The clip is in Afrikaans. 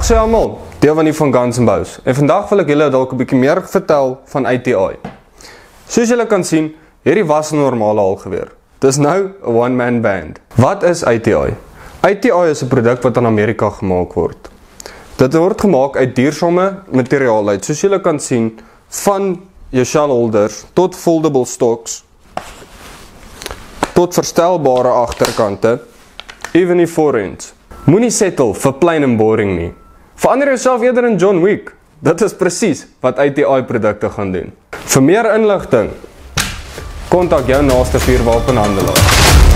Dag sê almal, deel van die van Guns N' Bows. En vandag wil ek julle dalk 'n bietjie meer vertel van ATI. Soos julle kan sien, hierdie was 'n normale halgeweer. Dis nou 'n one-man band. Wat is ATI? ATI is 'n produk wat in Amerika gemaak word. Dit word gemaak uit duursame materiaal uit, soos julle kan sien, van jou shell holders tot foldable stocks, tot verstelbare agterkante, even die voorends. Moenie settle vir plain and boring nie. Verander jouself eerder in John Wick. Dit is presies wat ATI produkte gaan doen. Vir meer inligting, kontak jou naaste vuurwapenhandelaar.